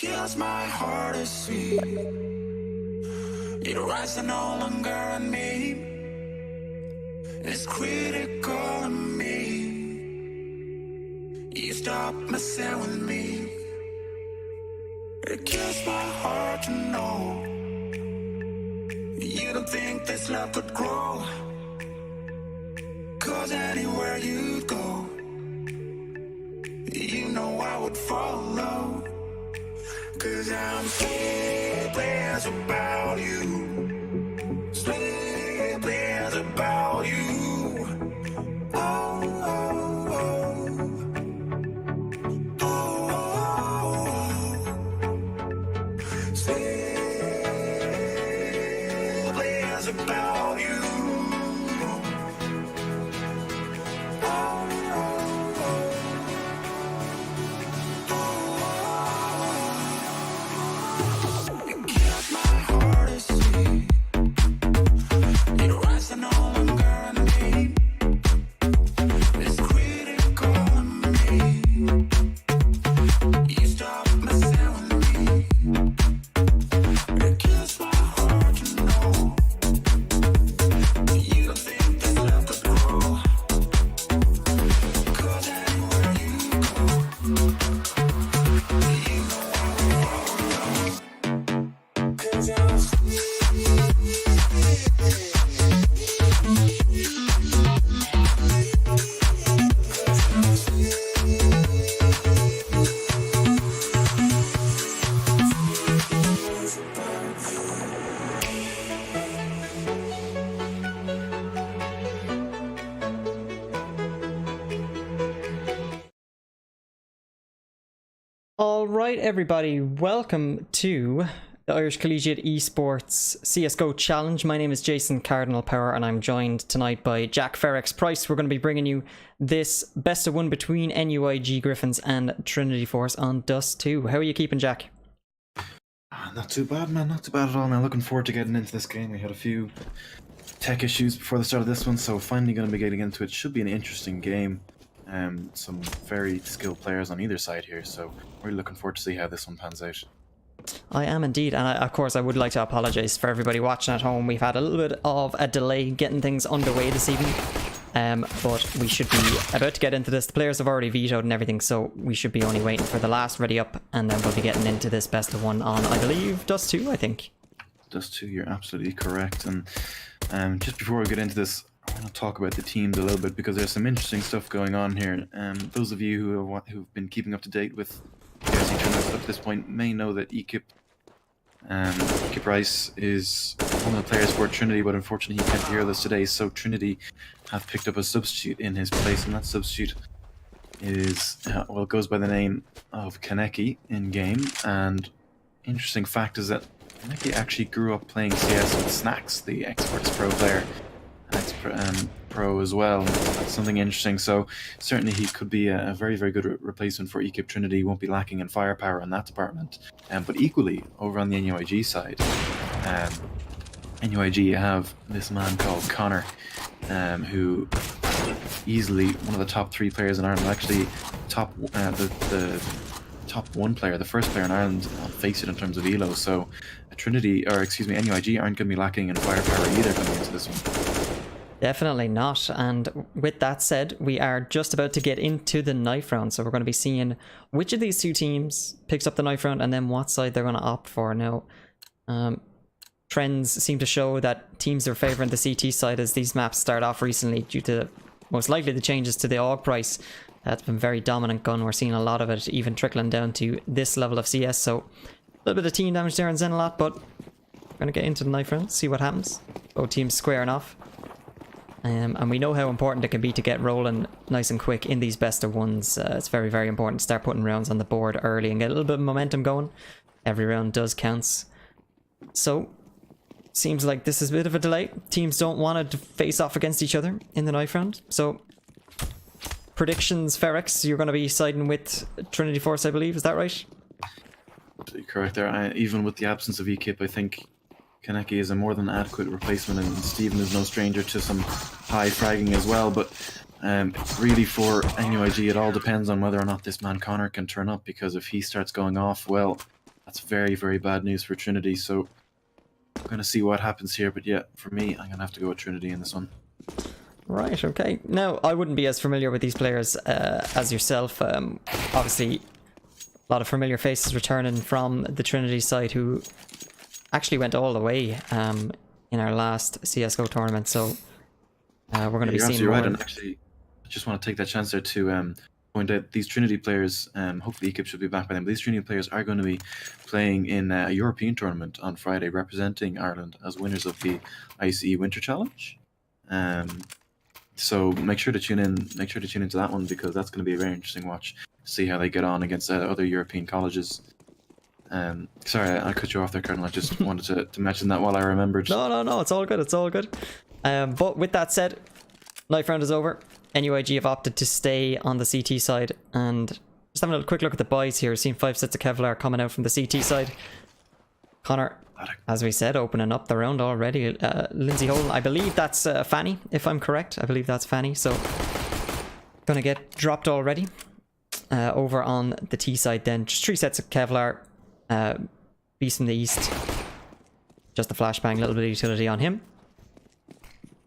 kills my heart to see. It rises no longer on me. It's critical of me. You stop messing with me. It kills my heart to know you don't think this love could grow. 'Cause anywhere you'd go, you know I would follow. 'Cause I'm sleepless about you. Sleepless about you. Oh, oh, oh. Oh. Sleepless about you. Alright everybody, welcome to the Irish Collegiate Esports CSGO Challenge. My name is Jason Cardinal Power and I'm joined tonight by Jack Ferex Price. We're going to be bringing you this best of one between NUIG Griffins and Trinity Force on Dust 2. How are you keeping, Jack? Not too bad, man. Not too bad at all, man. Looking forward to getting into this game. We had a few tech issues before the start of this one, so finally going to be getting into it. Should be an interesting game. Some very skilled players on either side here, so really looking forward to see how this one pans out. I am indeed, and of course I would like to apologise for everybody watching at home. We've had a little bit of a delay getting things underway this evening, but we should be about to get into this. The players have already vetoed and everything, so we should be only waiting for the last ready up, and then we'll be getting into this best of one on, I believe, Dust 2, I think. Dust 2, you're absolutely correct, and just before we get into this, I want to talk about the teams a little bit because there's some interesting stuff going on here. Those of you who've been keeping up to date with CSG tournaments up to this point may know that Ekip Rice is one of the players for Trinity, but unfortunately he can't hear us today, so Trinity have picked up a substitute in his place, and that substitute is, well, it goes by the name of Kaneki in game. And interesting fact is that Kaneki actually grew up playing CS with Snacks, the Esports Pro player. Pro as well. That's something interesting. So certainly he could be a very, very good replacement for Ekip Trinity. He won't be lacking in firepower in that department. But equally, over on the NUIG side, NUIG have this man called Connor, who easily one of the top 3 players in Ireland. Actually, the top 1 player, the first player in Ireland on Face It in terms of elo. So Trinity, or excuse me, NUIG aren't going to be lacking in firepower either coming into this one. Definitely not. And with that said, we are just about to get into the knife round. So we're going to be seeing which of these two teams picks up the knife round and then what side they're going to opt for. Now, trends seem to show that teams are favouring the CT side as these maps start off recently due to most likely the changes to the AUG price. That's been very dominant gun. We're seeing a lot of it even trickling down to this level of CS. So a little bit of team damage there in Zenalot, but we're going to get into the knife round, see what happens. Both teams squaring off. And we know how important it can be to get rolling nice and quick in these best of ones. It's very, very important to start putting rounds on the board early and get a little bit of momentum going. Every round does counts. So, seems like this is a bit of a delay. Teams don't want to face off against each other in the knife round. So, predictions, Ferex, you're going to be siding with Trinity Force, I believe. Is that right? Correct there. Even with the absence of Ekip, I think Kaneki is a more than adequate replacement, and Stephen is no stranger to some high fragging as well. But really for NUIG, it all depends on whether or not this man Connor can turn up, because if he starts going off, well, That's very, very bad news for Trinity. So I'm going to see what happens here. But yeah, for me, I'm going to have to go with Trinity in this one. Right, okay. Now, I wouldn't be as familiar with these players as yourself. Obviously, a lot of familiar faces returning from the Trinity side who actually went all the way in our last CSGO tournament. So we're going to be seeing more. Right, and actually, I just want to take that chance there to point out these Trinity players. Hopefully, Ekip should be back by then. But these Trinity players are going to be playing in a European tournament on Friday, representing Ireland as winners of the ICE Winter Challenge. So make sure to tune in. Make sure to tune into that one because that's going to be a very interesting watch. See how they get on against other European colleges. Sorry, I cut you off there, Colonel. I just wanted to mention that while I remembered. No, it's all good. It's all good. But with that said, knife round is over. NUIG have opted to stay on the CT side, and just having a quick look at the buys here. Seeing 5 sets of Kevlar coming out from the CT side. Connor, as we said, opening up the round already. Lindsay Holden, I believe that's Fanny, if I'm correct. I believe that's Fanny. So, gonna get dropped already. Over on the T side then. Just 3 sets of Kevlar. Beast from the East. Just the flashbang, little bit of utility on him.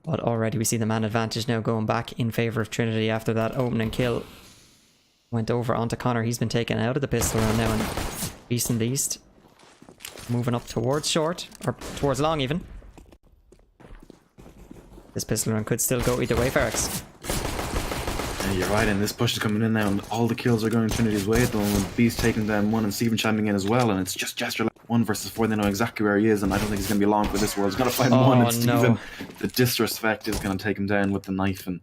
But already we see the man advantage now going back in favour of Trinity after that opening kill. Went over onto Connor. He's been taken out of the pistol round now, and Beast from the East moving up towards short, or towards long even. This pistol round could still go either way, Ferrex. Yeah, you're right, and this push is coming in now, and all the kills are going Trinity's way at the moment. Beast taking down 1 and Steven chiming in as well, and it's just Jester 1 versus 4. They know exactly where he is, and I don't think he's going to be long for this world. He's going to find 1, and Steven, the disrespect is going to take him down with the knife, and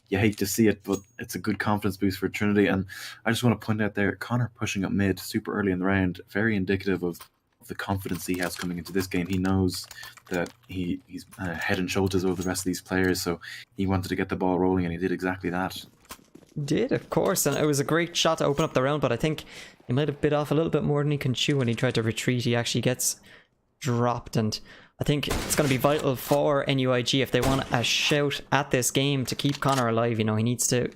you hate to see it, but it's a good confidence boost for Trinity. And I just want to point out there, Connor pushing up mid super early in the round, very indicative of the confidence he has coming into this game. He knows that he's head and shoulders over the rest of these players, so he wanted to get the ball rolling, and he did exactly that. Did, of course, and it was a great shot to open up the round, but I think he might have bit off a little bit more than he can chew when he tried to retreat. He actually gets dropped, and I think it's going to be vital for NUIG if they want a shout at this game to keep Connor alive. You know, he needs to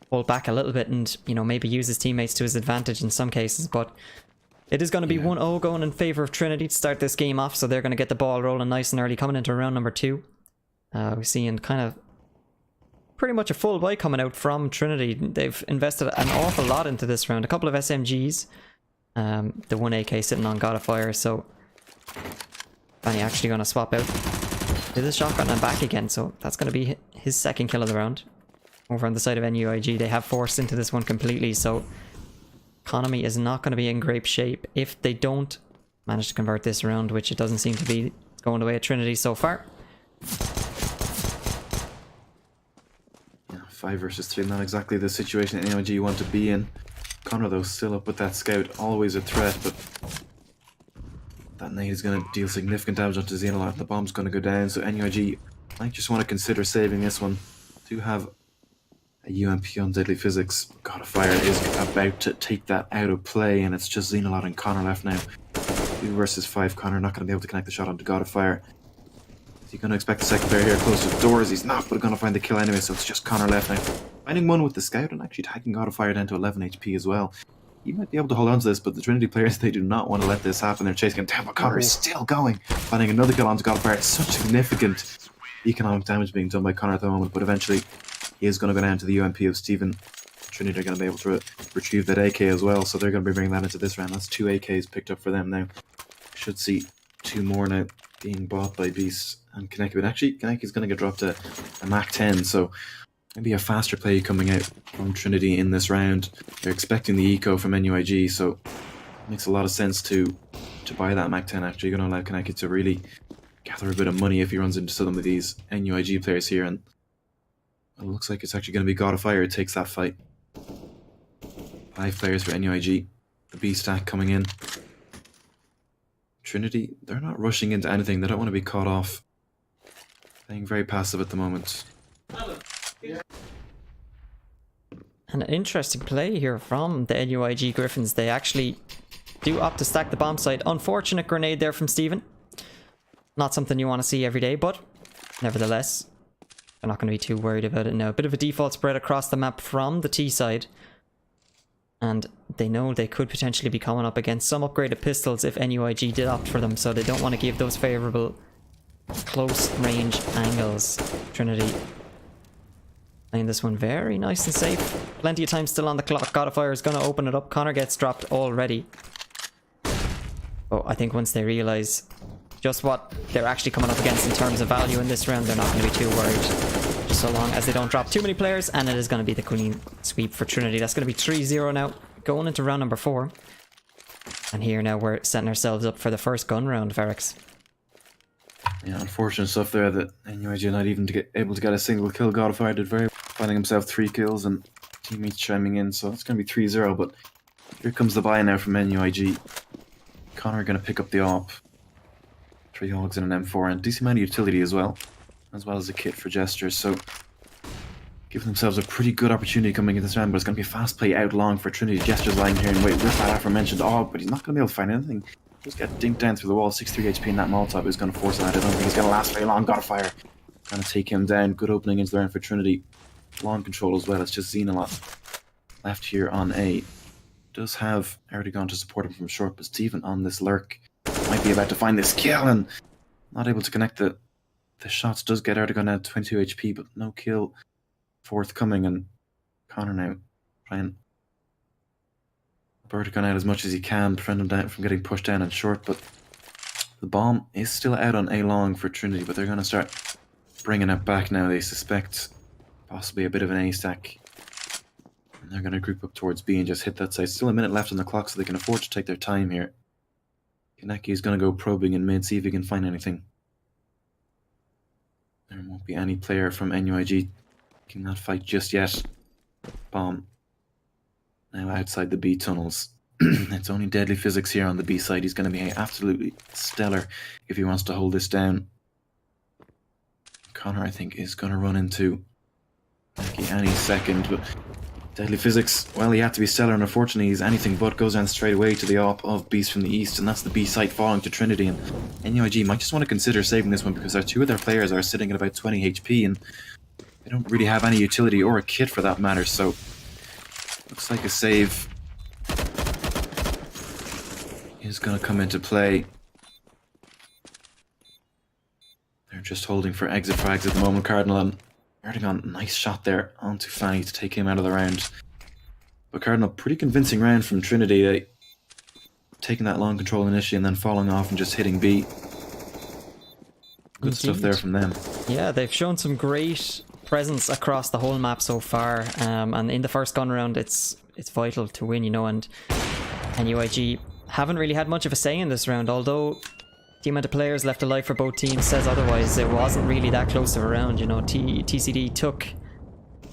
pull back a little bit and, you know, maybe use his teammates to his advantage in some cases, but it is going to be 1-0 going in favour of Trinity to start this game off, so they're going to get the ball rolling nice and early coming into round number 2. We're seeing kind of pretty much a full buy coming out from Trinity. They've invested an awful lot into this round. A couple of SMGs. The 1 AK sitting on God of Fire, so Fanny actually going to swap out to the shotgun and back again, so that's going to be his second kill of the round. Over on the side of NUIG, they have forced into this one completely, so economy is not going to be in great shape if they don't manage to convert this round, which it doesn't seem to be going the way of Trinity so far. 5 versus 3, not exactly the situation that NUIG want to be in. Connor, though, still up with that scout, always a threat, but that nade is going to deal significant damage onto Xenolite. The bomb's going to go down, so NUIG might just want to consider saving this one. Do have a UMP on Deadly Physics. God of Fire is about to take that out of play, and it's just Xenolite and Connor left now. 2 versus 5, Connor not going to be able to connect the shot onto God of Fire. Is he going to expect the second player here close to the doors? He's not, but going to find the kill anyway, so it's just Connor left now. Finding 1 with the scout and actually tagging God of Fire down to 11 HP as well. He might be able to hold on to this, but the Trinity players, they do not want to let this happen. They're chasing him down, but Connor is still going. Finding another kill onto God of Fire. It's such significant economic damage being done by Connor at the moment, but eventually he is going to go down to the UMP of Steven. Trinity are going to be able to retrieve that AK as well, so they're going to be bringing that into this round. That's 2 AKs picked up for them now. Should see 2 more now being bought by Beast and Kaneki, but actually Kaneki's going to get dropped to a Mach 10, so maybe a faster play coming out from Trinity in this round. They're expecting the eco from NUIG, so it makes a lot of sense to buy that Mach 10. Actually, you're going to allow Kaneki to really gather a bit of money if he runs into some of these NUIG players here, and it looks like it's actually going to be God of Fire who takes that fight. 5 players for NUIG. The B stack coming in. Trinity, they're not rushing into anything. They don't want to be caught off. Playing very passive at the moment. An interesting play here from the NUIG Griffins. They actually do opt to stack the bomb site. Unfortunate grenade there from Steven. Not something you want to see every day, but nevertheless, they're not going to be too worried about it now. A bit of a default spread across the map from the T side. And they know they could potentially be coming up against some upgraded pistols if NUIG did opt for them, so they don't want to give those favourable close range angles. Trinity playing this one very nice and safe. Plenty of time still on the clock. Godfire is going to open it up. Connor gets dropped already. But I think once they realise just what they're actually coming up against in terms of value in this round, they're not going to be too worried. Just so long as they don't drop too many players, and it is going to be the clean sweep for Trinity. That's going to be 3-0 now, going into round number 4. And here now we're setting ourselves up for the first gun round, Verix. Yeah, unfortunate stuff there that NUIG not even able to get a single kill. Godfire did very well, finding himself 3 kills and teammates chiming in, so it's going to be 3-0, but here comes the buy now from NUIG. Connor going to pick up the AWP. 3 hogs and an M4 and decent amount of utility as well as a kit for gestures, so giving themselves a pretty good opportunity coming into this round, but it's going to be a fast play out long for Trinity. Gestures lying here and wait, rip that aforementioned AWP, but he's not going to be able to find anything. Just get dinked down through the wall. 6-3 HP in that Molotov is going to force it out. I don't think he's going to last very long. Godfire going to take him down. Good opening into the round for Trinity. Long control as well. It's just Xenalot left here on A. Does have Erdogan to support him from short, but Steven on this lurk might be about to find this kill and not able to connect the shots. Does get Erdogan at 22 HP, but no kill forthcoming, and Connor now trying Erdogan out as much as he can, prevent him down from getting pushed down and short, but the bomb is still out on A long for Trinity, but they're going to start bringing it back now. They suspect possibly a bit of an A stack. And they're going to group up towards B and just hit that side. Still a minute left on the clock, so they can afford to take their time here. Kaneki is going to go probing in mid, see if he can find anything. There won't be any player from NUIG taking that fight just yet. Bomb now outside the B tunnels. It's only Deadly Physics here on the B side. He's going to be absolutely stellar if he wants to hold this down. Connor, I think, is going to run into Kaneki any second, but Deadly Physics, well, he had to be stellar, and unfortunately he's anything but. Goes down straight away to the AWP of Beast from the east, and that's the B site falling to Trinity. And NUIG might just want to consider saving this one because our 2 of their players are sitting at about 20 HP, and they don't really have any utility or a kit for that matter, so looks like a save is going to come into play. They're just holding for exit frags at the moment, Cardinal, and Erdogan, nice shot there onto Fanny to take him out of the round. But Cardinal, pretty convincing round from Trinity. They taking that long control initially and then falling off and just hitting B. Good Indeed. stuff there from them. Yeah, they've shown some great presence across the whole map so far. And in the first gun round, it's vital to win, you know. And NUIG haven't really had much of a say in this round, although the amount of players left alive for both teams says otherwise. It wasn't really that close of a round, you know. TCD took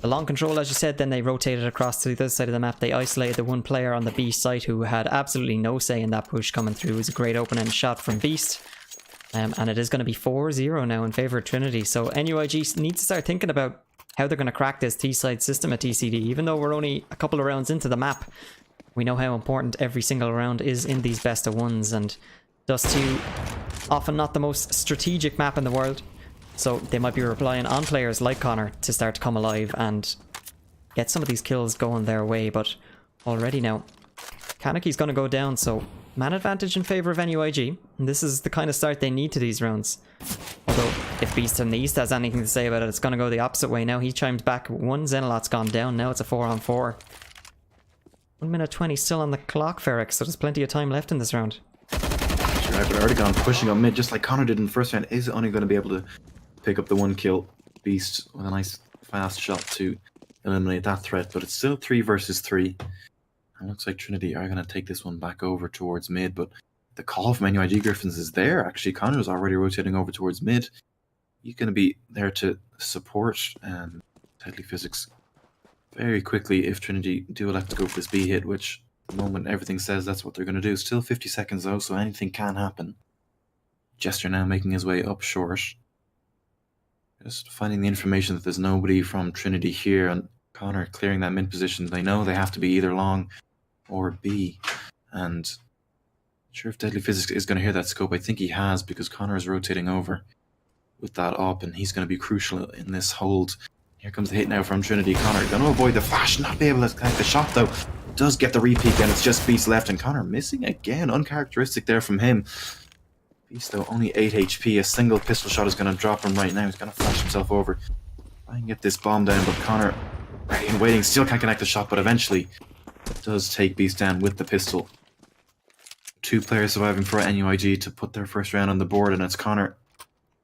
the long control, as you said, then they rotated across to the other side of the map. They isolated the one player on the B site who had absolutely no say in that push coming through. It was a great opening shot from Beast. And it is going to be 4-0 now in favour of Trinity. So NUIG needs to start thinking about how they're going to crack this T-side system at TCD. Even though we're only a couple of rounds into the map, we know how important every single round is in these best of ones. And Dust 2, often not the most strategic map in the world, so they might be relying on players like Connor to start to come alive and get some of these kills going their way. But already now, Kaneki's going to go down, so man advantage in favour of NUIG, and this is the kind of start they need to these rounds. Although, if Beast from the East has anything to say about it, it's going to go the opposite way now. He chimes back, one Xenalot's gone down, now it's a 4-on-4. 1 minute 20 still on the clock, Ferrex, so there's plenty of time left in this round. Right, but Erdogan pushing on mid, just like Connor did in the first round, is only going to be able to pick up the 1 kill. Beast with a nice fast shot to eliminate that threat, but it's still 3 versus 3. And looks like Trinity are going to take this one back over towards mid, but the call from NUIG Griffins is there. Actually, Connor's already rotating over towards mid. He's going to be there to support Deadly Physics very quickly if Trinity do elect to go for this B hit, which at the moment everything says that's what they're going to do. Still 50 seconds though, so anything can happen. Jester now making his way up short. Just finding the information that there's nobody from Trinity here, and Connor clearing that mid position. They know they have to be either long or B, and not sure if Deadly Physics is going to hear that scope. I think he has, because Connor is rotating over with that up, and he's going to be crucial in this hold. Here comes the hit now from Trinity. Connor going to avoid the flash, not be able to connect the shot though. Does get the repeat, and it's just Beast left, and Connor missing again. Uncharacteristic there from him. Beast though, only 8 HP. A single pistol shot is going to drop him right now. He's going to flash himself over. Try and get this bomb down, but Connor, ready and waiting, still can't connect the shot, but eventually does take Beast down with the pistol. 2 players surviving for NUIG to put their first round on the board, and it's Connor,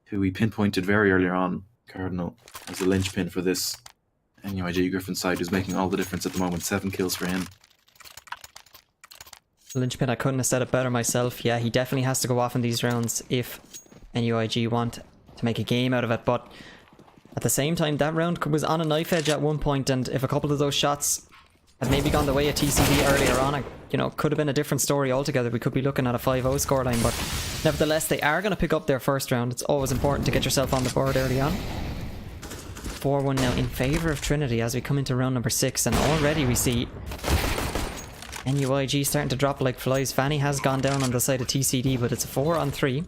who we pinpointed very earlier on, Cardinal, as a linchpin for this NUIG Griffins side, who's making all the difference at the moment. 7 kills for him. Linchpin, I couldn't have said it better myself. Yeah, he definitely has to go off in these rounds if NUIG want to make a game out of it, but at the same time, that round was on a knife edge at one point, and if a couple of those shots had maybe gone the way of TCD earlier on, you know, could have been a different story altogether. We could be looking at a 5-0 scoreline, but nevertheless, they are going to pick up their first round. It's always important to get yourself on the board early on. 4-1 now in favour of Trinity as we come into round number 6, and already we see NUIG starting to drop like flies. Fanny has gone down on the side of TCD, but it's a 4-on-3.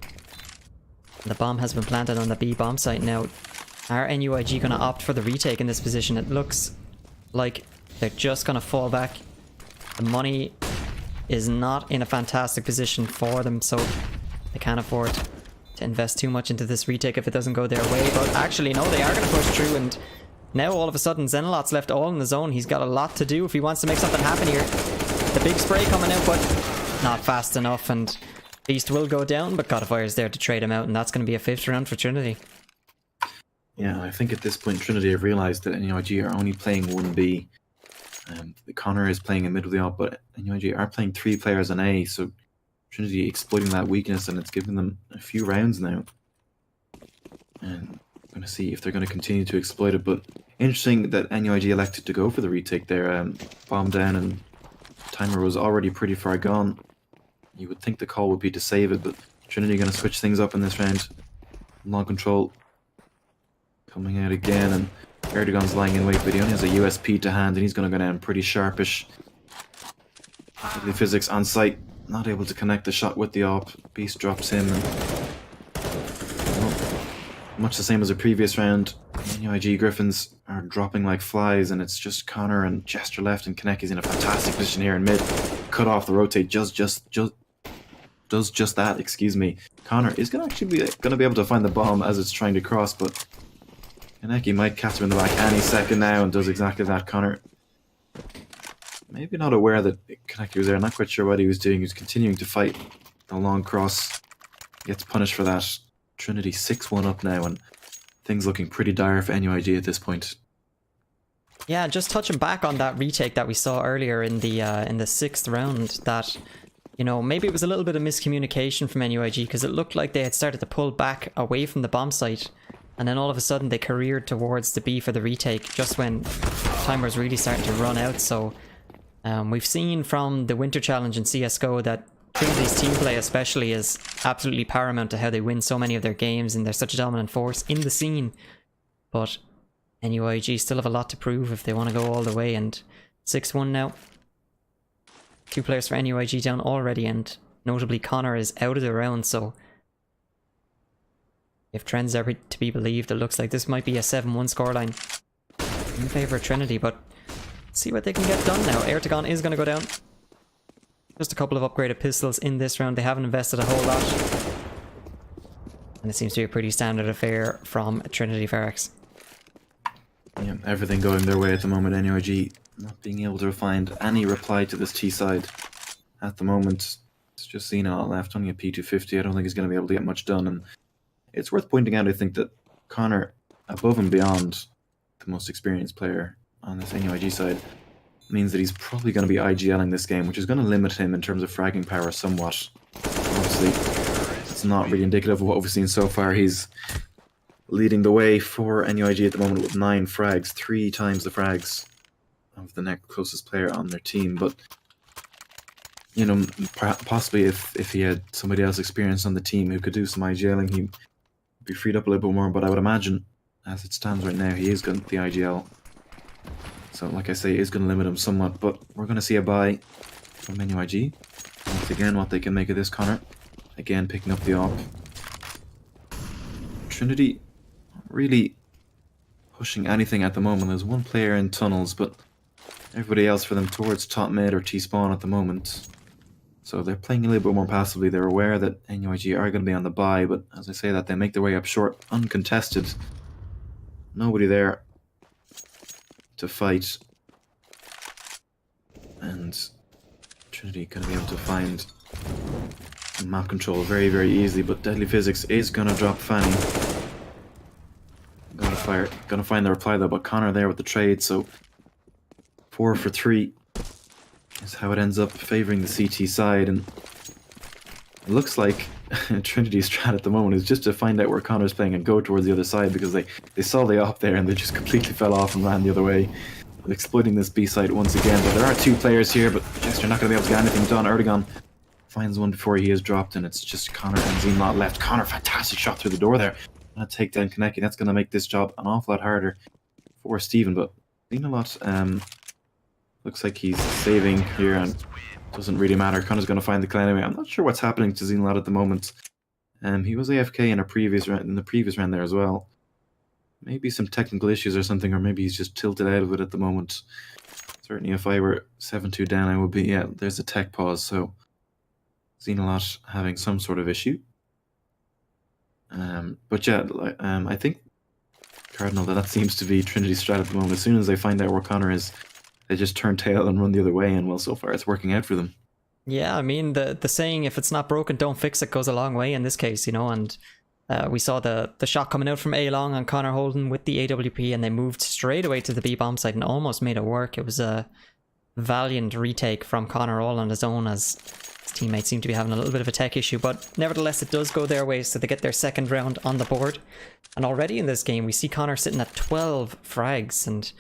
The bomb has been planted on the B bomb site now. Are NUIG going to opt for the retake in this position? It looks like they're just going to fall back. The money is not in a fantastic position for them, so they can't afford to invest too much into this retake if it doesn't go their way. But actually, no, they are going to push through, and now all of a sudden Zenalot's left all in the zone. He's got a lot to do if he wants to make something happen here. The big spray coming out, but not fast enough, and Beast will go down, but Codifire's there to trade him out, and that's going to be a 5th round for Trinity. Yeah, I think at this point Trinity have realised that NUIG are only playing 1B. Connor is playing in middle of the op, but NUIG are playing 3 players on A, so Trinity exploiting that weakness, and it's giving them a few rounds now. And I'm going to see if they're going to continue to exploit it, but interesting that NUIG elected to go for the retake there. Bomb down, and timer was already pretty far gone. You would think the call would be to save it, but Trinity going to switch things up in this round. Long control coming out again, and Erdogan's lying in wait, but he only has a USP to hand, and he's going to go down pretty sharpish. The physics on site, not able to connect the shot with the op. Beast drops him, and well, much the same as the previous round. NUIG Griffins are dropping like flies, and it's just Connor and Jester left, and Kaneki's in a fantastic position here in mid. Cut off the rotate, does just that, excuse me. Connor is going to be able to find the bomb as it's trying to cross, but Kaneki might catch him in the back any second now, and does exactly that. Connor, maybe not aware that Kaneki was there, not quite sure what he was doing. He was continuing to fight the long cross. Gets punished for that. Trinity 6-1 up now, and things looking pretty dire for NUIG at this point. Yeah, just touching back on that retake that we saw earlier in the 6th round, that, you know, maybe it was a little bit of miscommunication from NUIG, because it looked like they had started to pull back away from the bomb site, and then all of a sudden they careered towards the B for the retake just when time was really starting to run out. So we've seen from the Winter Challenge in CSGO that Trinity's team play especially is absolutely paramount to how they win so many of their games, and they're such a dominant force in the scene. But NUIG still have a lot to prove if they want to go all the way, and 6-1 now. 2 players for NUIG down already, and notably Connor is out of the round, so if trends are to be believed, it looks like this might be a 7-1 scoreline in favour of Trinity, but see what they can get done now. Erdogan is going to go down. Just a couple of upgraded pistols in this round. They haven't invested a whole lot, and it seems to be a pretty standard affair from Trinity Ferex. Yeah, everything going their way at the moment. NUIG not being able to find any reply to this T side at the moment. It's just Xena left, only a P250. I don't think he's going to be able to get much done, and it's worth pointing out, I think, that Connor, above and beyond the most experienced player on this NUIG side, means that he's probably going to be IGLing this game, which is going to limit him in terms of fragging power somewhat. Obviously, it's not really indicative of what we've seen so far. He's leading the way for NUIG at the moment with 9 frags, 3 times the frags of the next closest player on their team. But, you know, possibly if he had somebody else experienced on the team who could do some IGLing, he'd be freed up a little bit more. But I would imagine, as it stands right now, he is going to the IGL. So, like I say, it is going to limit him somewhat. But we're going to see a buy from NUIG. Once again, what they can make of this, Connor. Again, picking up the op. Trinity really pushing anything at the moment. There's one player in tunnels, but everybody else for them towards top mid or T-spawn at the moment. So they're playing a little bit more passively. They're aware that NUIG are going to be on the buy, but as I say that, they make their way up short, uncontested. Nobody there to fight. And Trinity going to be able to find map control very, very easily, but Deadly Physics is going to drop Fanny. Gonna find the reply though, but Connor there with the trade, so 4 for 3 is how it ends up favouring the CT side, and it looks like Trinity's strat at the moment is just to find out where Connor's playing and go towards the other side, because they saw the op there and they just completely fell off and ran the other way, exploiting this B site once again. But there are 2 players here, but Jester not going to be able to get anything done. Erdogan finds one before he is dropped, and it's just Connor and Zenlot left. Connor, fantastic shot through the door there. Gonna take down Kaneki. That's going to make this job an awful lot harder for Steven, but Zenlot looks like he's saving here and doesn't really matter. Connor's going to find the kill anyway. I'm not sure what's happening to Zenlot at the moment. He was AFK in the previous round there as well. Maybe some technical issues or something, or maybe he's just tilted out of it at the moment. Certainly if I were 7-2 down, I would be. Yeah, there's a tech pause, so Zenlot having some sort of issue. But yeah, I think Cardinal, that seems to be Trinity's strat at the moment. As soon as they find out where Connor is, they just turn tail and run the other way, and well, so far it's working out for them. Yeah, I mean, the saying, if it's not broken, don't fix it, goes a long way in this case, you know, and we saw the shot coming out from A long on Connor Holden with the AWP, and they moved straight away to the B bomb site and almost made it work. It was a valiant retake from Connor all on his own, as his teammates seem to be having a little bit of a tech issue, but nevertheless it does go their way, so they get their second round on the board. And already in this game we see Connor sitting at 12 frags, and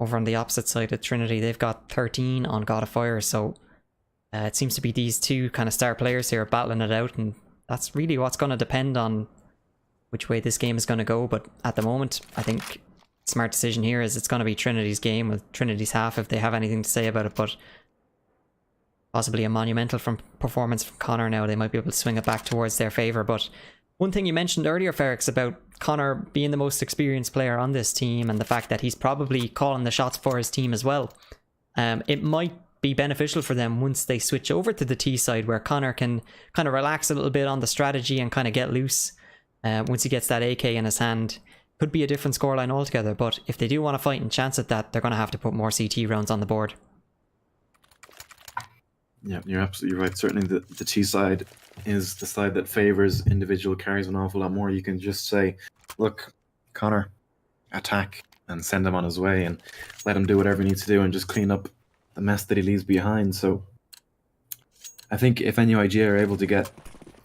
over on the opposite side of Trinity they've got 13 on God of Fire, so it seems to be these 2 kind of star players here battling it out, and that's really what's going to depend on which way this game is going to go. But at the moment I think smart decision here is it's going to be Trinity's game, with Trinity's half if they have anything to say about it, but possibly a monumental performance from Connor now. They might be able to swing it back towards their favour. But one thing you mentioned earlier, Ferrex, about Connor being the most experienced player on this team, and the fact that he's probably calling the shots for his team as well, it might be beneficial for them once they switch over to the T side, where Connor can kind of relax a little bit on the strategy and kind of get loose. Once he gets that AK in his hand, could be a different scoreline altogether, but if they do want to fight and chance at that, they're going to have to put more CT rounds on the board. Yeah, you're absolutely right. Certainly the T side is the side that favours individual carries an awful lot more. You can just say, look, Connor, attack, and send him on his way, and let him do whatever he needs to do, and just clean up the mess that he leaves behind. So I think if NUIG are able to get,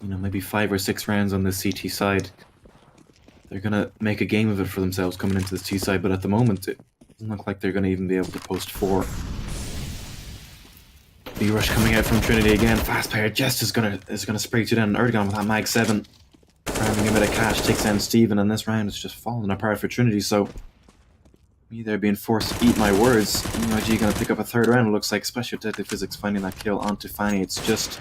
maybe 5 or 6 rounds on this CT side, they're going to make a game of it for themselves coming into this T side. But at the moment, it doesn't look like they're going to even be able to post 4. B rush coming out from Trinity again. Fast player Jest is gonna spray 2 down. Erdogan with that mag 7, grabbing a bit of cash, takes down Steven, and this round is just falling apart for Trinity. So me there being forced to eat my words. NUIG gonna pick up a 3rd round, it looks like, especially with Deadly Physics finding that kill onto Fanny. It's just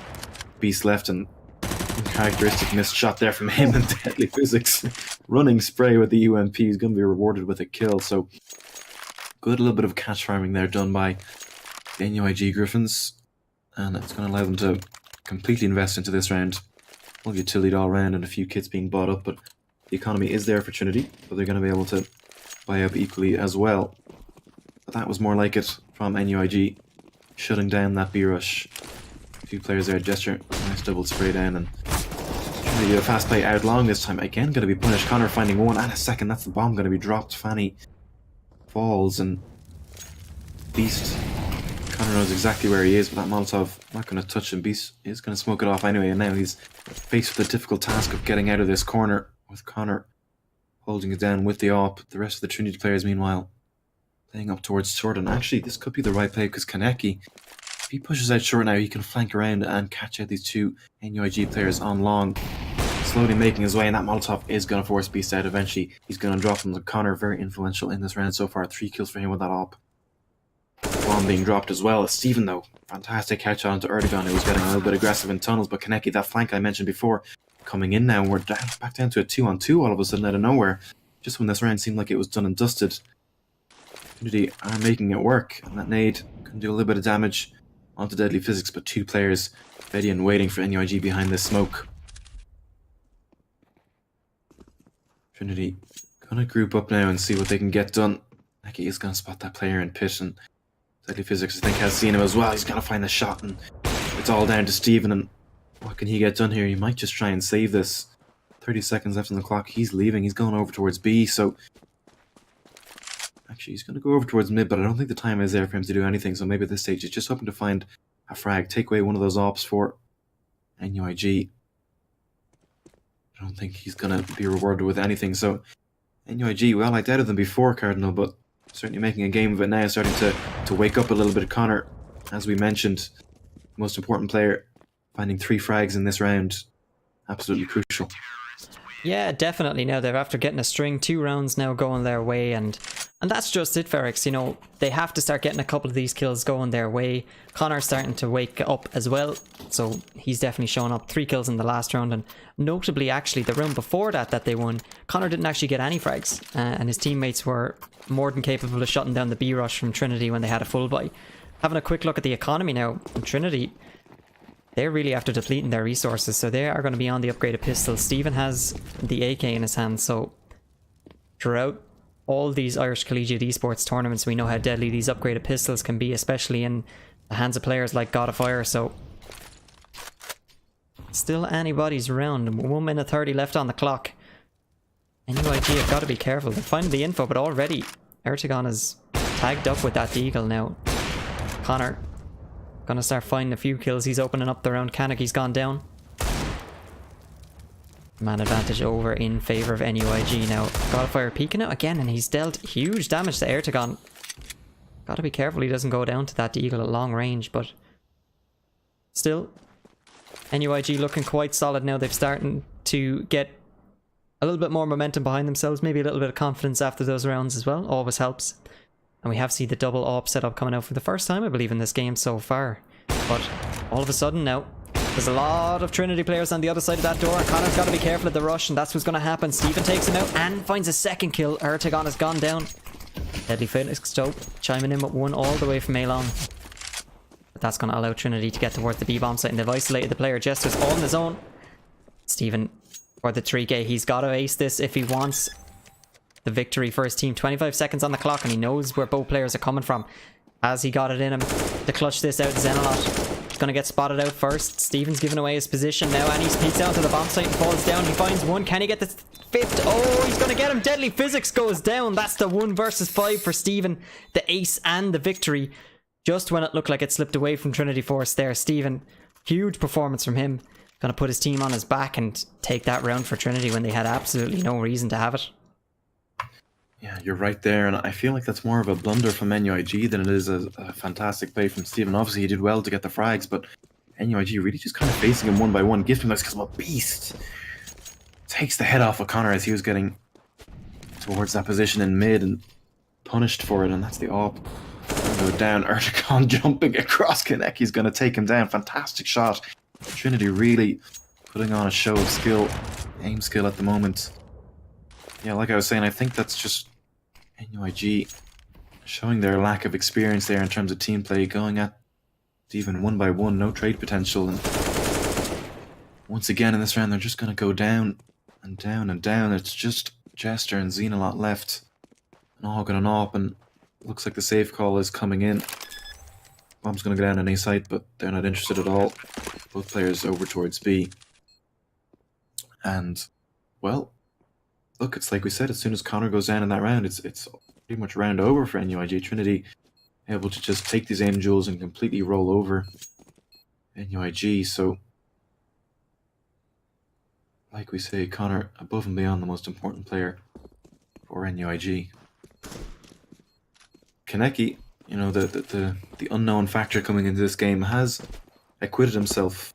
Beast left, and uncharacteristic missed shot there from him, and Deadly Physics running spray with the UMP is gonna be rewarded with a kill. So good little bit of catch farming there done by the NUIG Griffins, and it's going to allow them to completely invest into this round. Full utility all round and a few kits being bought up, but the economy is there for Trinity, but they're going to be able to buy up equally as well. But that was more like it from NUIG, shutting down that B rush. A few players there, Gesture, nice double spray down, and Trinity do a fast play out long this time. Again, going to be punished. Connor finding 1 and a second. That's the bomb going to be dropped. Fanny falls, and Beast, Connor knows exactly where he is, but that Molotov not going to touch him. Beast is going to smoke it off anyway, and now he's faced with the difficult task of getting out of this corner, with Connor holding it down with the AWP. The rest of the Trinity players, meanwhile, playing up towards short. And actually, this could be the right play, because Kaneki, if he pushes out short now, he can flank around and catch out these 2 NUIG players on long, slowly making his way, and that Molotov is going to force Beast out eventually. He's going to drop him to Connor, very influential in this round so far. 3 kills for him with that AWP. Bomb being dropped as well. Steven, though, fantastic catch on to Erdogan, who was getting a little bit aggressive in tunnels, but Kaneki, that flank I mentioned before, coming in now, and we're back down to a 2-on-2 all of a sudden out of nowhere, just when this round seemed like it was done and dusted. Trinity are making it work, and that nade can do a little bit of damage onto Deadly Physics, but 2 players ready and waiting for NUIG behind this smoke. Trinity gonna group up now and see what they can get done. Neki is gonna spot that player in pit, and Deadly Physics, I think, has seen him as well. He's gonna find the shot, and it's all down to Steven, and what can he get done here? He might just try and save this. 30 seconds left on the clock. He's leaving. He's going over towards B, so actually he's going to go over towards mid, but I don't think the time is there for him to do anything, so maybe at this stage he's just hoping to find a frag, take away one of those ops for NUIG. I don't think he's going to be rewarded with anything, so NUIG, well, I doubted them before, Cardinal, but certainly making a game of it now, starting to wake up a little bit. Connor, as we mentioned, most important player, finding 3 frags in this round, absolutely crucial. Yeah, definitely. Now they're after getting a string, 2 rounds now going their way, and that's just it, Ferrex. You know, they have to start getting a couple of these kills going their way. Connor's starting to wake up as well, so he's definitely showing up. 3 kills in the last round, and notably, actually, the round before that they won, Connor didn't actually get any frags, and his teammates were more than capable of shutting down the B rush from Trinity when they had a full buy. Having a quick look at the economy now, Trinity, they're really after depleting their resources, so they are going to be on the upgraded pistol. Steven has the AK in his hand, so throughout all these Irish Collegiate Esports tournaments, we know how deadly these upgraded pistols can be, especially in the hands of players like God of Fire, so still anybody's round. 1 minute 30 left on the clock. NUIG have got to be careful. They're finding the info, but already Ertegon is tagged up with that deagle now. Connor gonna start finding a few kills. He's opening up the round. Kaneki's gone down. Man advantage over in favour of NUIG now. Godfire peeking out again, and he's dealt huge damage to Ertegon. Gotta be careful he doesn't go down to that deagle at long range, but still, NUIG looking quite solid now. They're starting to get a little bit more momentum behind themselves, maybe a little bit of confidence after those rounds as well. Always helps. And we have seen the double AWP setup coming out for the first time, I believe, in this game so far. But all of a sudden now, there's a lot of Trinity players on the other side of that door. Connor's got to be careful of the rush, and that's what's going to happen. Steven takes him out and finds a second kill. Ertegon has gone down. Deadly Phoenix Stope chiming in with 1 all the way from Elon. But that's going to allow Trinity to get towards the B-bomb site, and they've isolated the player. Jester's all on his own. Steven, for the 3K, he's got to ace this if he wants the victory for his team. 25 seconds on the clock, and he knows where both players are coming from. Has he got it in him to clutch this out? Xenalot is going to get spotted out first. Steven's giving away his position now, and he peeks out to the bomb site and falls down. He finds 1. Can he get the 5th? Oh, he's going to get him. Deadly Physics goes down. That's the 1 versus 5 for Steven. The ace and the victory. Just when it looked like it slipped away from Trinity Force there. Steven, huge performance from him. Going to put his team on his back and take that round for Trinity when they had absolutely no reason to have it. Yeah, you're right there, and I feel like that's more of a blunder from NUIG than it is a fantastic play from Steven. Obviously, he did well to get the frags, but NUIG really just kind of facing him one by one, gifting those because I'm a beast. Takes the head off of Connor as he was getting towards that position in mid and punished for it, and that's the AWP. Go down, Ertegon jumping across Kinect. He's going to take him down. Fantastic shot. Trinity really putting on a show of skill, aim skill at the moment. Yeah, like I was saying, I think that's just NUIG showing their lack of experience there in terms of team play, going at Steven 1 by 1, no trade potential, and once again in this round they're just going to go down and down and down. It's just Jester and Xenalot left, and all going up, and looks like the safe call is coming in. Bomb's going to go down on A site, but they're not interested at all. Both players over towards B. And, well, look, it's like we said, as soon as Connor goes down in that round, it's pretty much round over for NUIG. Trinity able to just take these aim jewels and completely roll over NUIG. So, like we say, Connor above and beyond the most important player for NUIG. Kaneki, you know, the unknown factor coming into this game, has acquitted himself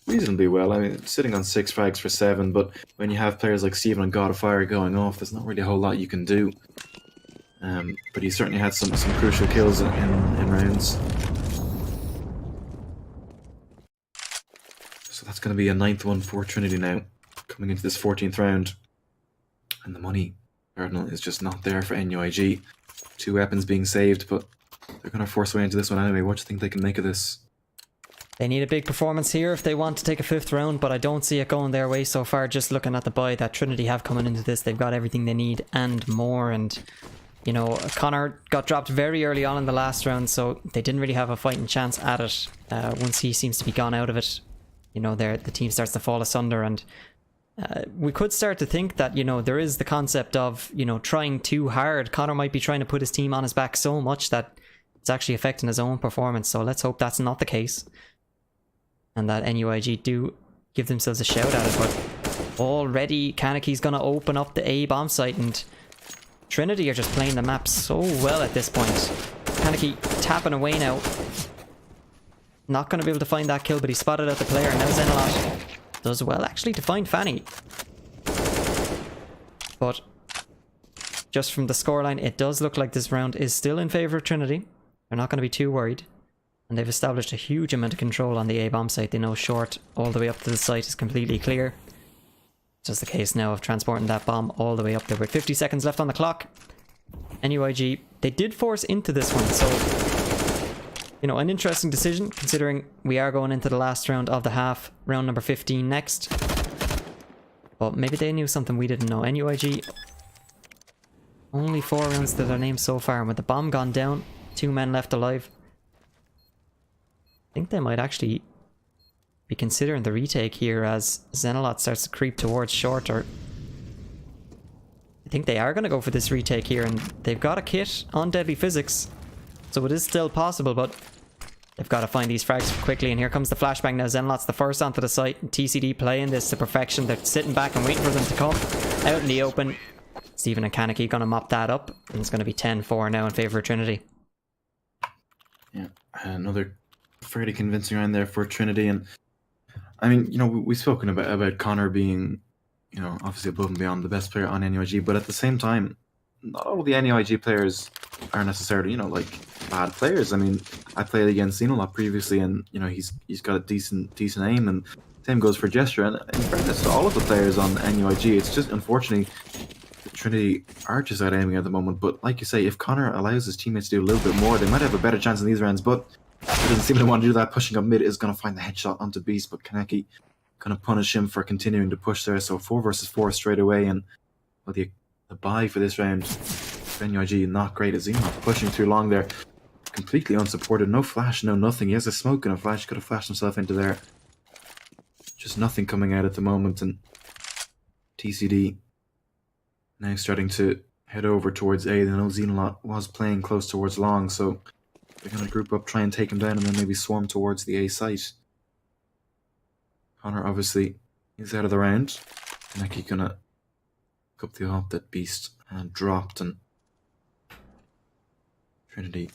reasonably well. I mean, sitting on 6 frags for 7, but when you have players like Steven and God of Fire going off, there's not really a whole lot you can do. But he certainly had some crucial kills in rounds. So that's going to be a 9th one for Trinity now, coming into this 14th round. And the money, Cardinal, is just not there for NUIG. 2 weapons being saved, but they're going to force their way into this one anyway. What do you think they can make of this? They need a big performance here if they want to take a 5th round, but I don't see it going their way so far. Just looking at the buy that Trinity have coming into this, they've got everything they need and more. And, you know, Connor got dropped very early on in the last round, so they didn't really have a fighting chance at it. Once he seems to be gone out of it, you know, the team starts to fall asunder. And we could start to think that, you know, there is the concept of, you know, trying too hard. Connor might be trying to put his team on his back so much that it's actually affecting his own performance. So let's hope that's not the case, and that NUIG do give themselves a shout at it. But already Kaneki's gonna open up the A bomb site, and Trinity are just playing the map so well at this point. Kaneki tapping away now. Not gonna be able to find that kill, but he spotted out the player. Now Zenalot does well actually to find Fanny. But just from the scoreline, it does look like this round is still in favour of Trinity. They're not going to be too worried. And they've established a huge amount of control on the A-bomb site. They know short all the way up to the site is completely clear. It's just the case now of transporting that bomb all the way up there with 50 seconds left on the clock. NUIG, they did force into this one, so, you know, an interesting decision considering we are going into the last round of the half, round number 15 next. But maybe they knew something we didn't know. NUIG, only 4 rounds to their name so far, and with the bomb gone down, 2 men left alive. I think they might actually be considering the retake here as Zenalot starts to creep towards short. Or I think they are going to go for this retake here, and they've got a kit on Deadly Physics, so it is still possible, but they've got to find these frags quickly. And here comes the flashbang now. Zenalot's the first onto the site, and TCD playing this to perfection. They're sitting back and waiting for them to come out in the open. Stephen and Kaneki going to mop that up, and it's going to be 10-4 now in favour of Trinity. Yeah, another fairly convincing round there for Trinity. And I mean, you know, we've spoken about Connor being, you know, obviously above and beyond the best player on NUIG, but at the same time, not all the NUIG players are necessarily, you know, like bad players. I mean, I played against Zenalot previously, and you know, he's got a decent aim, and same goes for Gesture. And in fairness to all of the players on NUIG, it's just unfortunately Trinity are just out aiming at the moment. But like you say, if Connor allows his teammates to do a little bit more, they might have a better chance in these rounds. But he doesn't seem to want to do that. Pushing up mid is going to find the headshot onto Beast, but Kaneki going to punish him for continuing to push there. So 4 versus 4 straight away. And well, the buy for this round, NUIG not great as Zenalot pushing too long there, completely unsupported. No flash, no nothing. He has a smoke and a flash. Could have flashed himself into there. Just nothing coming out at the moment. And TCD now starting to head over towards A. They know Zenalot was playing close towards long, so they're going to group up, try and take him down, and then maybe swarm towards the A site. Connor obviously is out of the round. Kaneki going to pick up the hope that Beast had dropped, and Trinity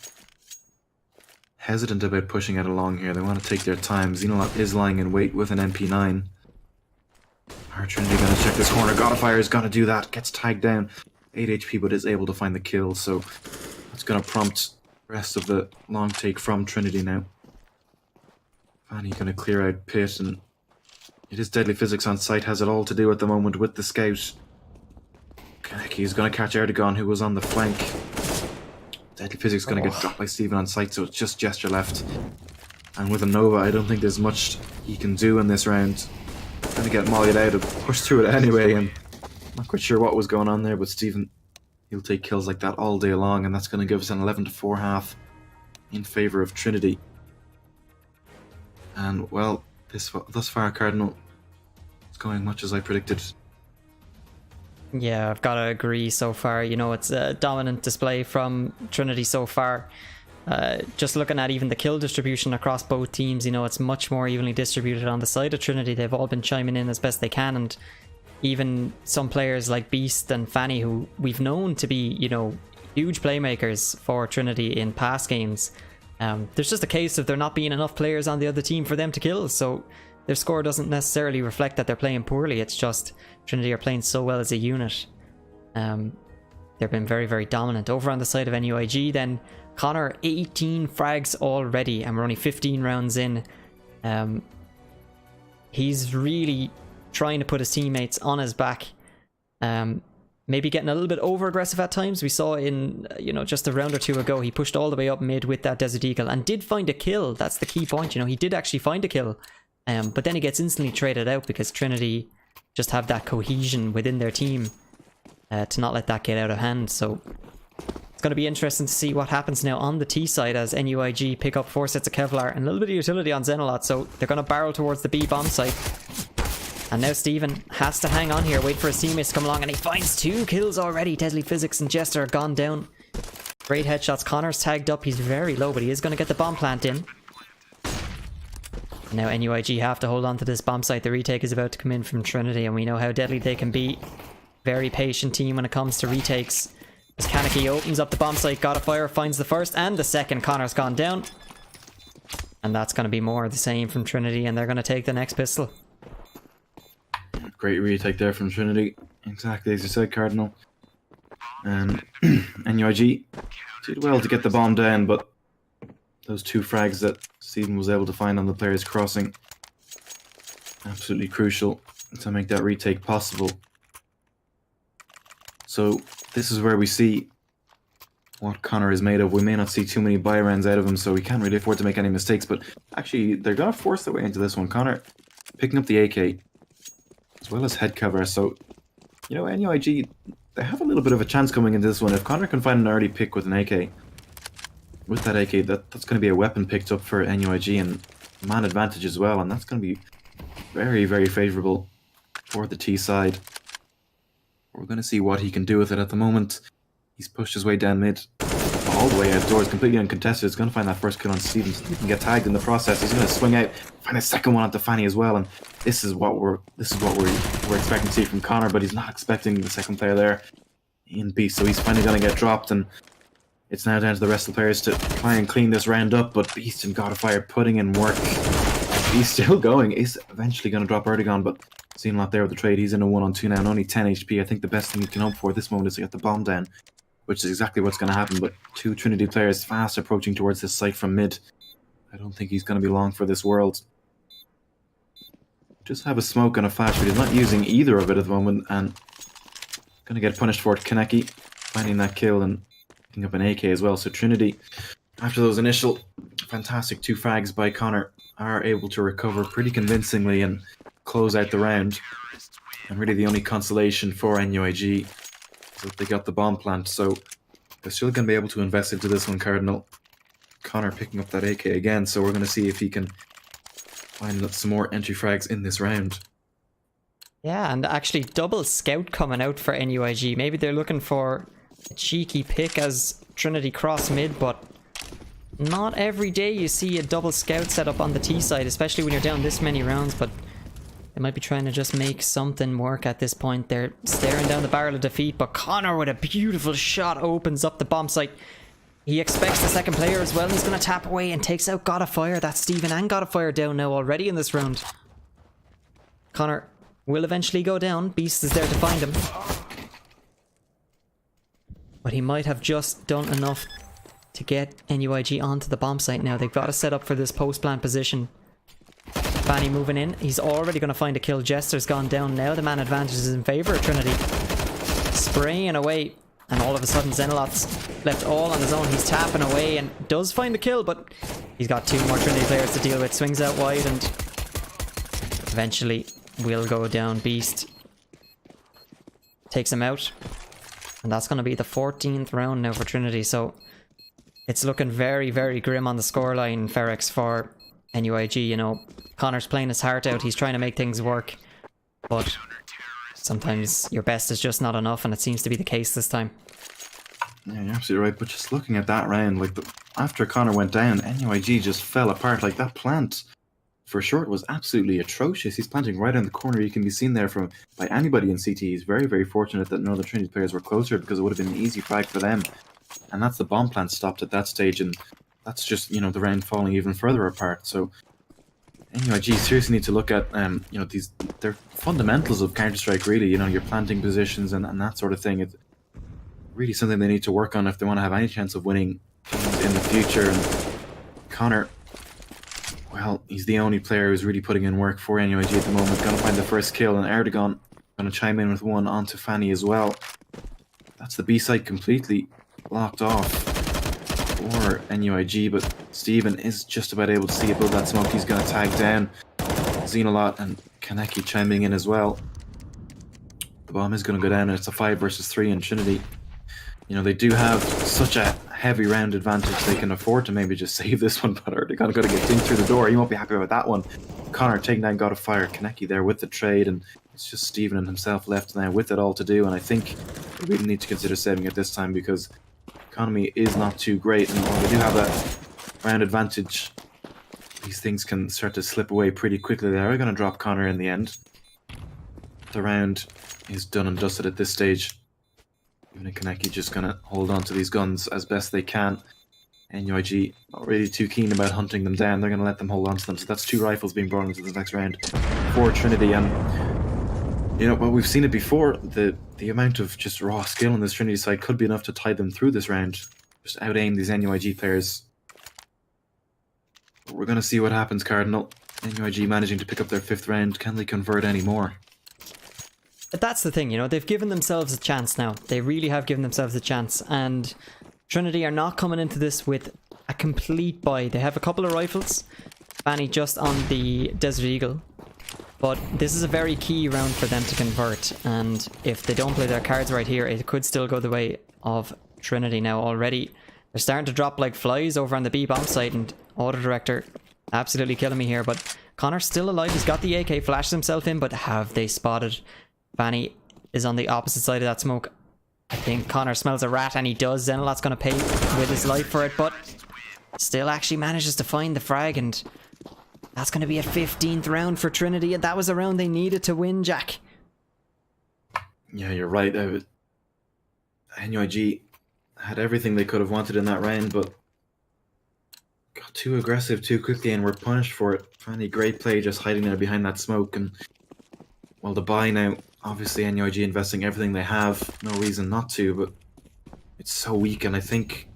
hesitant about pushing it along here. They want to take their time. Zenalot is lying in wait with an MP9. Are Trinity going to check this corner? Godfire is going to do that. Gets tagged down. 8 HP, but is able to find the kill. So that's going to prompt the rest of the long take from Trinity now. Fanny going to clear out Pit, and it is Deadly Physics on site. Has it all to do at the moment with the scout. Kaneki is going to catch Erdogan, who was on the flank. Deadly Physics going to get dropped by Steven on site, so it's just Gesture left. And with a Nova, I don't think there's much he can do in this round. Going to get mollied out and push through it anyway, and not quite sure what was going on there, but Steven, he'll take kills like that all day long, and that's going to give us an 11-4 half in favour of Trinity. And well, thus far, Cardinal, it's going much as I predicted. Yeah, I've got to agree so far. You know, it's a dominant display from Trinity so far. Just looking at even the kill distribution across both teams, you know, it's much more evenly distributed on the side of Trinity. They've all been chiming in as best they can, and even some players like Beast and Fanny, who we've known to be, you know, huge playmakers for Trinity in past games. There's just a case of there not being enough players on the other team for them to kill, so their score doesn't necessarily reflect that they're playing poorly. It's just Trinity are playing so well as a unit. They've been very, very dominant. Over on the side of NUIG then, Connor, 18 frags already, and we're only 15 rounds in. He's really trying to put his teammates on his back. maybe getting a little bit over aggressive at times. We saw in, you know, just a round or two ago, he pushed all the way up mid with that Desert Eagle and did find a kill. That's the key point, you know, he did actually find a kill. But then he gets instantly traded out because Trinity just have that cohesion within their team to not let that get out of hand. So it's going to be interesting to see what happens now on the T side as NUIG pick up 4 sets of Kevlar and a little bit of utility on Xenolot. So they're going to barrel towards the B bomb site. And now Steven has to hang on here, wait for his teammates to come along, and he finds 2 kills already. Deadly Physics and Jester are gone down. Great headshots. Connor's tagged up. He's very low, but he is going to get the bomb plant in. Now NUIG have to hold on to this bomb site. The retake is about to come in from Trinity, and we know how deadly they can be. Very patient team when it comes to retakes. As Kaneki opens up the bomb site, got a fire, finds the first and the second. Connor's gone down. And that's going to be more of the same from Trinity, and they're going to take the next pistol. Great retake there from Trinity. Exactly as you said, Cardinal. NUIG did well to get the bomb down, but those 2 frags that Steven was able to find on the players crossing, absolutely crucial to make that retake possible. So this is where we see what Connor is made of. We may not see too many buy rounds out of him, so we can't really afford to make any mistakes, but actually they're going to force their way into this one. Connor picking up the AK as well as head cover, so you know, NUIG, they have a little bit of a chance coming into this one. If Connor can find an early pick with an AK, with that AK, that's going to be a weapon picked up for NUIG and man advantage as well, and that's going to be very, very favourable for the T side. We're going to see what he can do with it. At the moment, he's pushed his way down mid, all the way outdoors, completely uncontested. He's going to find that first kill on Steven. Steven get tagged in the process. He's going to swing out, find a second one onto Fanny as well, and this is what we're expecting to see from Connor, but he's not expecting the second player there in B, so he's finally going to get dropped, and it's now down to the rest of the players to try and clean this round up. But Beast and God of Fire putting in work. He's still going. He's eventually going to drop Erdogan, but seen a lot there with the trade. He's in a 1-on-2 now and only 10 HP. I think the best thing he can hope for at this moment is to get the bomb down, which is exactly what's going to happen. But 2 Trinity players fast approaching towards this site from mid. I don't think he's going to be long for this world. Just have a smoke and a flash, but he's not using either of it at the moment, and going to get punished for it. Kaneki finding that kill and picking up an AK as well. So Trinity, after those initial fantastic 2 frags by Connor, are able to recover pretty convincingly and close out the round. And really the only consolation for NUIG is that they got the bomb plant, so they're still going to be able to invest into this one, Cardinal. Connor picking up that AK again, so we're going to see if he can find some more entry frags in this round. Yeah, and actually double scout coming out for NUIG. Maybe they're looking for a cheeky pick as Trinity cross mid, but not every day you see a double scout set up on the T side, especially when you're down this many rounds. But they might be trying to just make something work at this point. They're staring down the barrel of defeat, but Connor with a beautiful shot opens up the bomb site. He expects the second player as well. He's going to tap away and takes out God of Fire. That's Steven and God of Fire down now already in this round. Connor will eventually go down. Beast is there to find him, but he might have just done enough to get NUIG onto the bomb site now. They've got to set up for this post-plant position. Fanny moving in. He's already going to find a kill. Jester's gone down now. The man advantage is in favour of Trinity. Spraying away. And all of a sudden Xenolot's left all on his own. He's tapping away and does find the kill, but he's got 2 more Trinity players to deal with. Swings out wide and eventually will go down. Beast takes him out. And that's going to be the 14th round now for Trinity. So it's looking very, very grim on the scoreline, Ferex, for NUIG. You know, Connor's playing his heart out. He's trying to make things work. But sometimes your best is just not enough, and it seems to be the case this time. Yeah, you're absolutely right. But just looking at that round, like after Connor went down, NUIG just fell apart. Like that plant for short was absolutely atrocious. He's planting right in the corner. You can be seen there by anybody in CT. He's very, very fortunate that none of the Trinity players were closer, because it would have been an easy frag for them. And that's the bomb plant stopped at that stage, and that's just, you know, the round falling even further apart. So NUIG seriously need to look at, you know, they're fundamentals of Counter-Strike, really. You know, your planting positions and that sort of thing. It's really something they need to work on if they want to have any chance of winning in the future. And Connor, well, he's the only player who's really putting in work for NUIG at the moment. Gonna find the first kill, and Erdogan gonna chime in with one onto Fanny as well. That's the B site completely locked off for NUIG, but Steven is just about able to see above that smoke. He's going to tag down Xenolot and Kaneki chiming in as well. The bomb is going to go down, and it's a 5 versus 3 in Trinity. You know, they do have such a heavy round advantage, they can afford to maybe just save this one, but they're going to get in through the door. He won't be happy about that one. Connor taking down God of Fire. Kaneki there with the trade, and it's just Steven and himself left now with it all to do, and I think we really need to consider saving it this time because economy is not too great, and while we do have that round advantage, these things can start to slip away pretty quickly. They are going to drop Connor in the end. The round is done and dusted at this stage. Even Kaneki just going to hold on to these guns as best they can. NUIG not really too keen about hunting them down. They're going to let them hold on to them. So that's 2 rifles being brought into this next round for Trinity. And you know, well, we've seen it before. The amount of just raw skill on this Trinity side could be enough to tide them through this round. Just out-aim these NUIG players. But we're going to see what happens, Cardinal. NUIG managing to pick up their 5th round. Can they convert any more? But that's the thing, you know, they've given themselves a chance now. They really have given themselves a chance, and Trinity are not coming into this with a complete buy. They have a couple of rifles, Fanny just on the Desert Eagle, but this is a very key round for them to convert, and if they don't play their cards right here, it could still go the way of Trinity. Now already they're starting to drop like flies over on the B bomb site, and Auto Director absolutely killing me here, but Connor's still alive. He's got the AK, flashes himself in, but have they spotted? Fanny is on the opposite side of that smoke. I think Connor smells a rat, and he does. Zenolot's going to pay with his life for it, but still actually manages to find the frag, and that's going to be a 15th round for Trinity, and that was a round they needed to win, Jack. Yeah, you're right. NUIG had everything they could have wanted in that round, but got too aggressive too quickly and were punished for it. Fanny, great play just hiding there behind that smoke, and well, the buy now, obviously NUIG investing everything they have, no reason not to, but it's so weak, and I think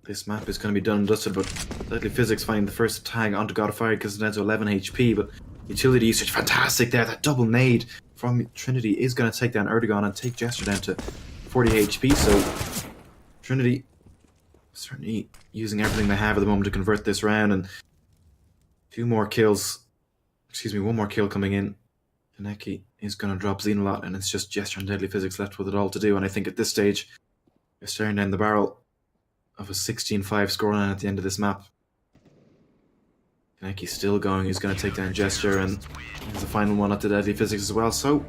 this map is going to be done and dusted. But Deadly Physics finding the first tag onto God of Fire because it's down to 11 HP, but utility usage, fantastic there. That double nade from Trinity is going to take down Erdogan and take Gesture down to 40 HP, so Trinity certainly using everything they have at the moment to convert this round, and 2 more kills, excuse me, 1 more kill coming in. Kaneki is going to drop Xenolot, and it's just Gesture and Deadly Physics left with it all to do, and I think at this stage they're staring down the barrel of a 16-5 scoreline at the end of this map. Kaneki's still going. He's going to take down Gesture, and there's the final one at the Deadly Physics as well. So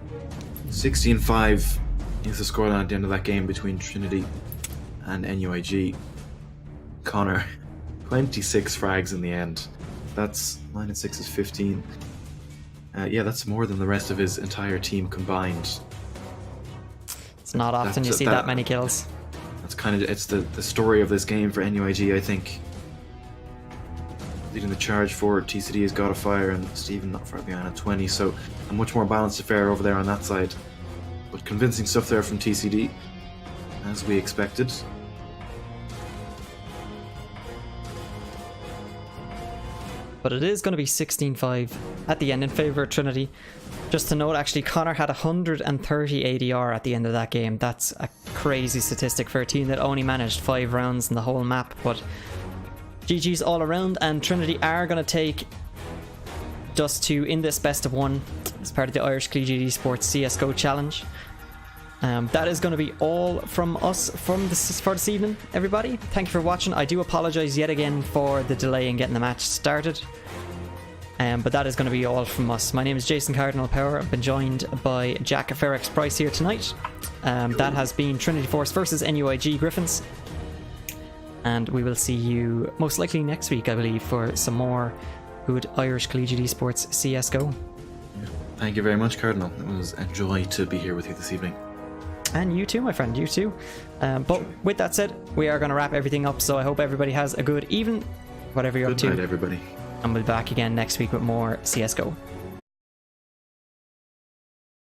16-5 is the scoreline at the end of that game between Trinity and NUIG. Connor, 26 frags in the end. That's 9 and 6 is 15. Yeah, that's more than the rest of his entire team combined. It's not often you see that many kills. That's kind of, it's the story of this game for NUIG, I think. Leading the charge for TCD is God of Fire, and Steven not far behind at 20, so a much more balanced affair over there on that side. But convincing stuff there from TCD, as we expected. But it is going to be 16-5 at the end in favour of Trinity. Just to note, actually, Connor had 130 ADR at the end of that game. That's a crazy statistic for a team that only managed 5 rounds in the whole map. But GG's all around, and Trinity are going to take just 2 in this best of 1 as part of the Irish Collegiate Esports CSGO Challenge. That is going to be all from us for this evening, everybody. Thank you for watching. I do apologise yet again for the delay in getting the match started. But that is going to be all from us. My name is Jason Cardinal Power. I've been joined by Jack Ferrex Price here tonight. That has been Trinity Force versus NUIG Griffins. And we will see you most likely next week, I believe, for some more good Irish Collegiate Esports CSGO. Thank you very much, Cardinal. It was a joy to be here with you this evening. And you too, my friend, you too. But with that said, we are going to wrap everything up, so I hope everybody has a good evening, whatever you're up to. Good night, everybody. And we'll be back again next week with more CSGO.